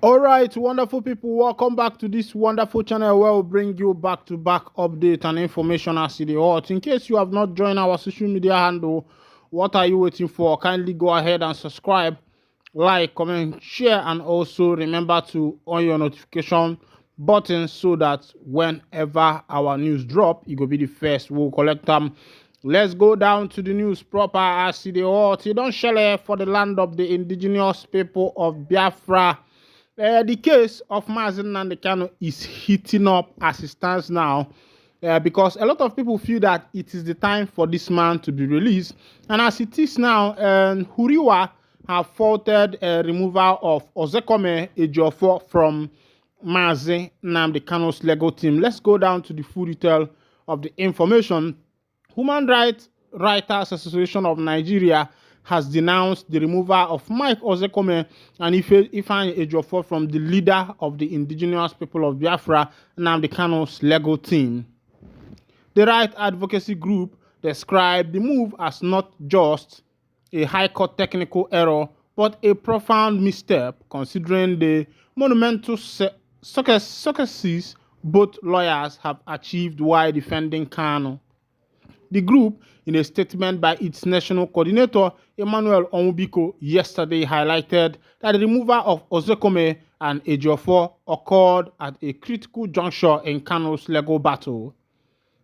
All right, wonderful people, welcome back to this wonderful channel where we bring you back-to-back update and information as it is hot. In case you have not joined our social media handle, what are you waiting for? Kindly go ahead and subscribe, like, comment, share, and also remember to on your notification button so that whenever our news drop, you will be the first. We'll collect them. Let's go down to the news proper as it is hot. You don't share for the land of the indigenous people of Biafra. The case of Nnamdi Kanu is heating up as it stands now because a lot of people feel that it is the time for this man to be released. And as it is now, Huriwa have faulted removal of Ozekome Ejiofor from Nnamdi Kanu's legal team. Let's go down to the full detail of the information. Human Rights Writers Association of Nigeria has denounced the removal of Mike Ozekome and Ifeanyi Ejiofor from the leader of the indigenous people of Biafra, Nnamdi Kanu's legal team. The right advocacy group described the move as not just a high court technical error, but a profound misstep considering the monumental successes both lawyers have achieved while defending Kanu. The group, in a statement by its national coordinator, Emmanuel Onwubiko, yesterday highlighted that the removal of Ozekome and Ejiofor occurred at a critical juncture in Kanu's legal battle.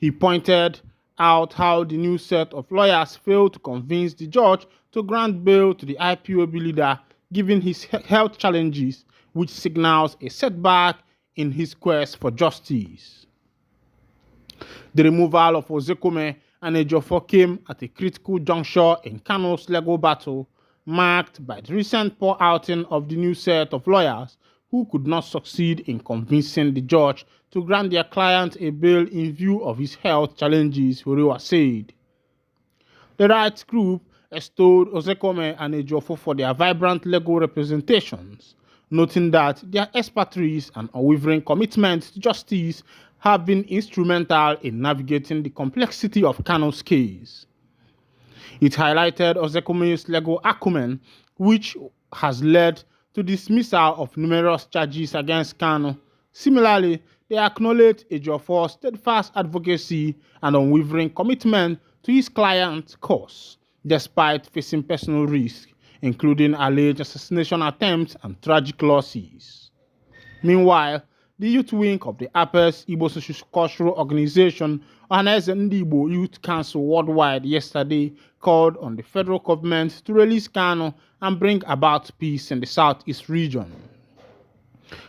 He pointed out how the new set of lawyers failed to convince the judge to grant bail to the IPOB leader, given his health challenges, which signals a setback in his quest for justice. The removal of Ozekome and Ejiofor came at a critical juncture in Kanu's legal battle, marked by the recent poor outing of the new set of lawyers who could not succeed in convincing the judge to grant their client a bail in view of his health challenges, Huriwa said. The rights group extolled Ozekome and Ejiofor for their vibrant legal representations, noting that their expertise and unwavering commitment to justice have been instrumental in navigating the complexity of Kanu's case. It highlighted Ozekome's legal acumen, which has led to dismissal of numerous charges against Kanu. Similarly, they acknowledged Ejiofor's steadfast advocacy and unwavering commitment to his client's cause, despite facing personal risk, including alleged assassination attempts and tragic losses. Meanwhile, the youth wing of the APES Igbo Socio-Cultural Organization, Ohanaeze Ndị Igbo Youth Council Worldwide, yesterday called on the federal government to release Kanu and bring about peace in the southeast region.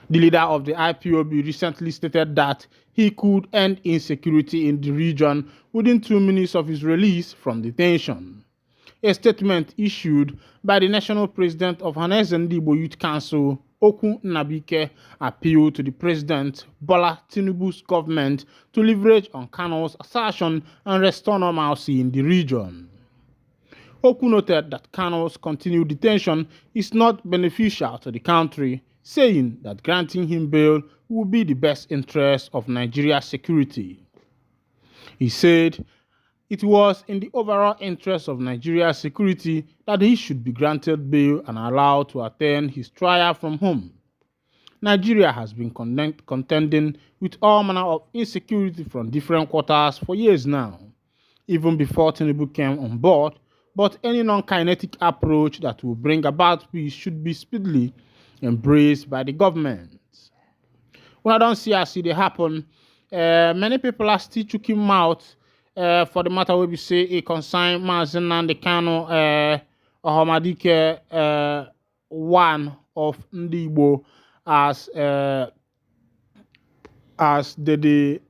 The leader of the IPOB recently stated that he could end insecurity in the region within 2 minutes of his release from detention. A statement issued by the national president of Ohanaeze Ndị Igbo Youth Council, Okwu Nnabike, appealed to the president, Bola Tinubu's government, to leverage on Kanu's assertion and restore normalcy in the region. Okwu noted that Kanu's continued detention is not beneficial to the country, saying that granting him bail would be the best interest of Nigeria's security. He said it was in the overall interest of Nigeria's security that he should be granted bail and allowed to attend his trial from home. Nigeria has been contending with all manner of insecurity from different quarters for years now, even before Tinubu came on board, but any non-kinetic approach that will bring about peace should be speedily embraced by the government. When I don't see as it happen, many people are still choking mouth for the matter where we say a consign Nnamdi Kanu Ohamadike one of Ndị Igbo as they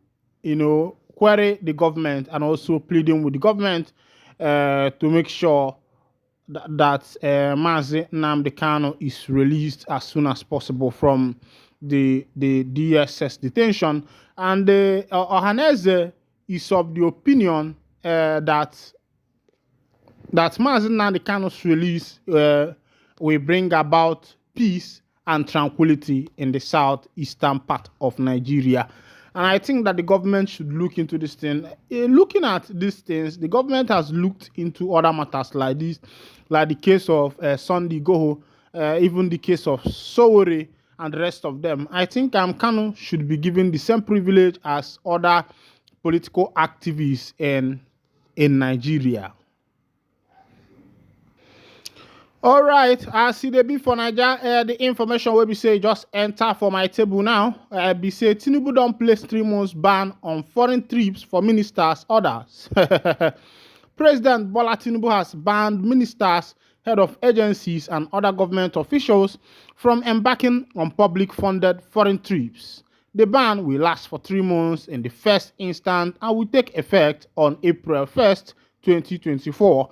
query the government and also pleading with the government to make sure that Nnamdi Kanu is released as soon as possible from the DSS detention. And Ohanaeze is of the opinion that Nnamdi Kanu's release will bring about peace and tranquility in the southeastern part of Nigeria. And I think that the government should look into this thing. Looking at these things, the government has looked into other matters like this, like the case of Sunday Igboho, even the case of Sowore and the rest of them. I think Kanu should be given the same privilege as other political activists in Nigeria. All right, I see the be for Nigeria. The information will be say just enter for my table now. Be say Tinubu don't place 3 months ban on foreign trips for ministers, others. President Bola Tinubu has banned ministers, head of agencies, and other government officials from embarking on public-funded foreign trips. The ban will last for 3 months in the first instance and will take effect on April 1st, 2024.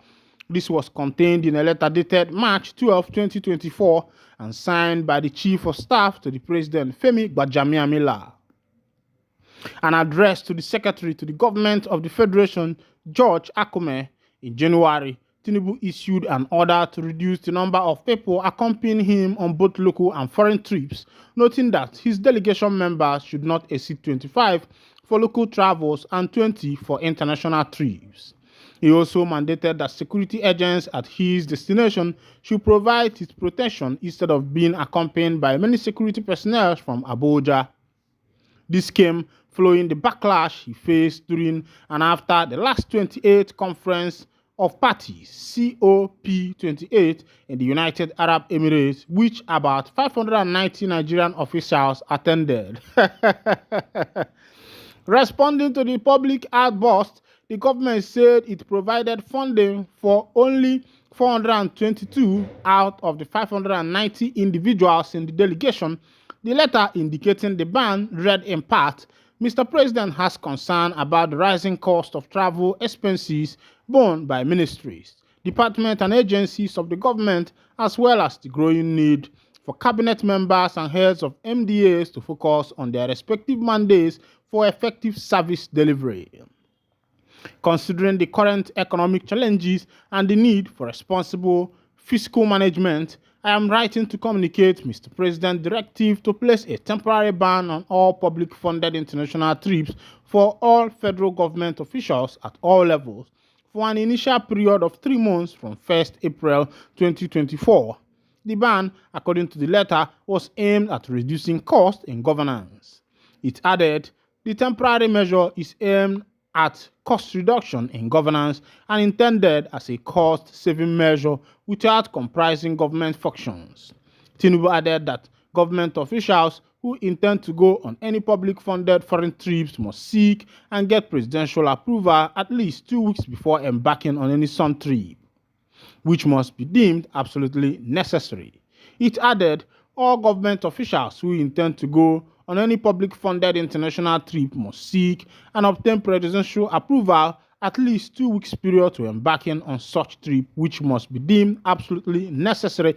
This was contained in a letter dated March 12, 2024 and signed by the Chief of Staff to the President Femi Gbajamiamila. An address to the Secretary to the Government of the Federation, George Akume, in January, Tinubu issued an order to reduce the number of people accompanying him on both local and foreign trips, noting that his delegation members should not exceed 25 for local travels and 20 for international trips. He also mandated that security agents at his destination should provide his protection instead of being accompanied by many security personnel from Abuja. This came following the backlash he faced during and after the last 28th Conference of Parties, COP28, in the United Arab Emirates, which about 590 Nigerian officials attended. Responding to the public outburst, the government said it provided funding for only 422 out of the 590 individuals in the delegation. The letter indicating the ban read in part, Mr. President has concern about the rising cost of travel expenses borne by ministries, departments and agencies of the government, as well as the growing need for cabinet members and heads of MDAs to focus on their respective mandates for effective service delivery. Considering the current economic challenges and the need for responsible fiscal management, I am writing to communicate Mr. President's directive to place a temporary ban on all public-funded international trips for all federal government officials at all levels for an initial period of 3 months from 1st April 2024. The ban, according to the letter, was aimed at reducing costs in governance. It added, the temporary measure is aimed at cost reduction in governance and intended as a cost-saving measure without comprising government functions. Tinubu added that government officials who intend to go on any public-funded foreign trips must seek and get presidential approval at least 2 weeks before embarking on any such trip, which must be deemed absolutely necessary. It added, all government officials who intend to go on any public-funded international trip must seek and obtain presidential approval at least 2 weeks period to embarking on such trip, which must be deemed absolutely necessary.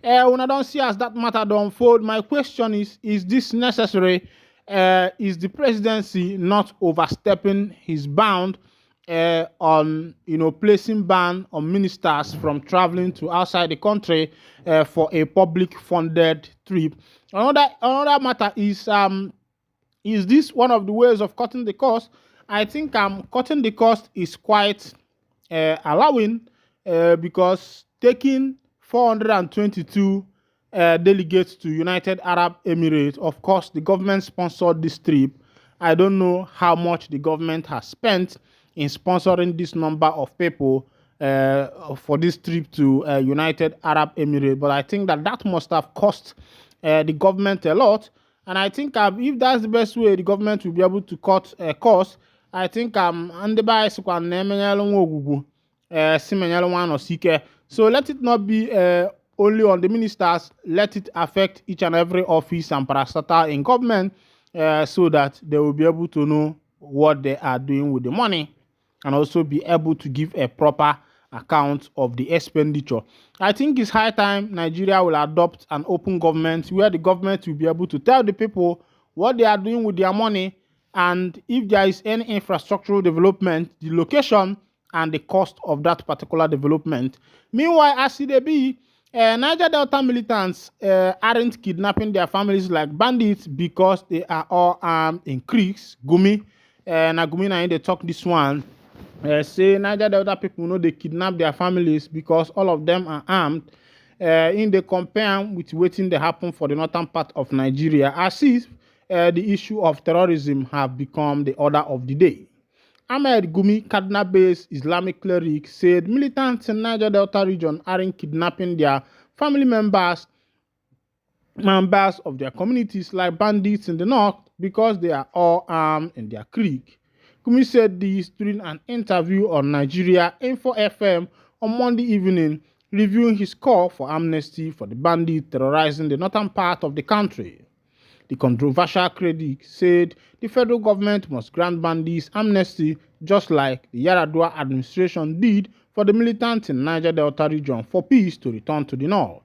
When I don't see as that matter to unfold, my question is this necessary? Is the presidency not overstepping his bound on placing ban on ministers from traveling to outside the country for a public-funded trip? Another matter is this one of the ways of cutting the cost? I think cutting the cost is quite allowing because taking 422 delegates to United Arab Emirates, of course, the government sponsored this trip. I don't know how much the government has spent in sponsoring this number of people for this trip to United Arab Emirates, but I think that must have cost the government a lot. And I think if that's the best way the government will be able to cut costs, I think so let it not be only on the ministers, let it affect each and every office and parastatal in government so that they will be able to know what they are doing with the money and also be able to give a proper account of the expenditure. I think it's high time Nigeria will adopt an open government where the government will be able to tell the people what they are doing with their money and if there is any infrastructural development, the location and the cost of that particular development. Meanwhile, as CDB, Niger Delta militants aren't kidnapping their families like bandits because they are all armed in creeks. Gumi, Gumi na they talk this one. Say Niger Delta people know they kidnap their families because all of them are armed. in the compare with wetin dey happen for the northern part of Nigeria, as if the issue of terrorism have become the order of the day. Ahmed Gumi, Kaduna-based Islamic cleric, said militants in Niger Delta region aren't kidnapping their family members of their communities like bandits in the north because they are all armed in their creek. Gumi said this during an interview on Nigeria Info FM on Monday evening, reviewing his call for amnesty for the bandits terrorizing the northern part of the country. The controversial critic said the federal government must grant bandits amnesty just like the Yaradua administration did for the militants in Niger Delta region for peace to return to the north.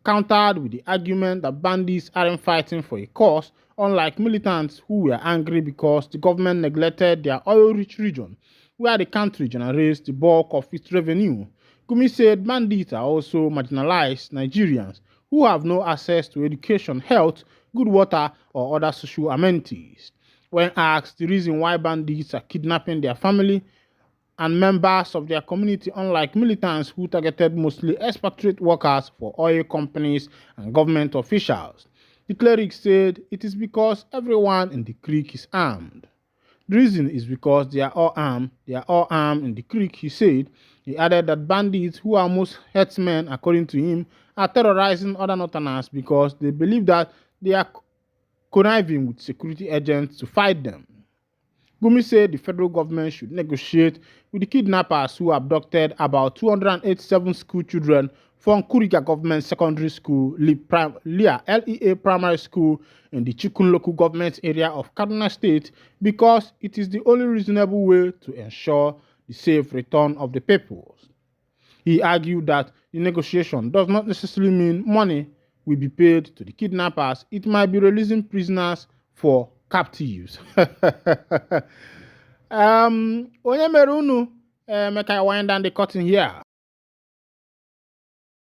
Countered with the argument that bandits aren't fighting for a cause, unlike militants who were angry because the government neglected their oil-rich region, where the country generates the bulk of its revenue. Gumi said bandits are also marginalized Nigerians who have no access to education, health, good water, or other social amenities. When asked the reason why bandits are kidnapping their family and members of their community, unlike militants who targeted mostly expatriate workers for oil companies and government officials, the cleric said it is because everyone in the creek is armed. The reason is because they are all armed. They are all armed in the creek, he said. He added that bandits, who are most herdsmen according to him, are terrorizing other northerners because they believe that they are conniving with security agents to fight them. Gumi said the federal government should negotiate with the kidnappers who abducted about 287 school children from Kuriga Government Secondary School, LEA Primary School in the Chikun local government area of Kaduna State because it is the only reasonable way to ensure the safe return of the pupils. He argued that the negotiation does not necessarily mean money will be paid to the kidnappers. It might be releasing prisoners for captives. Onye mere unu make I wind down the curtain here.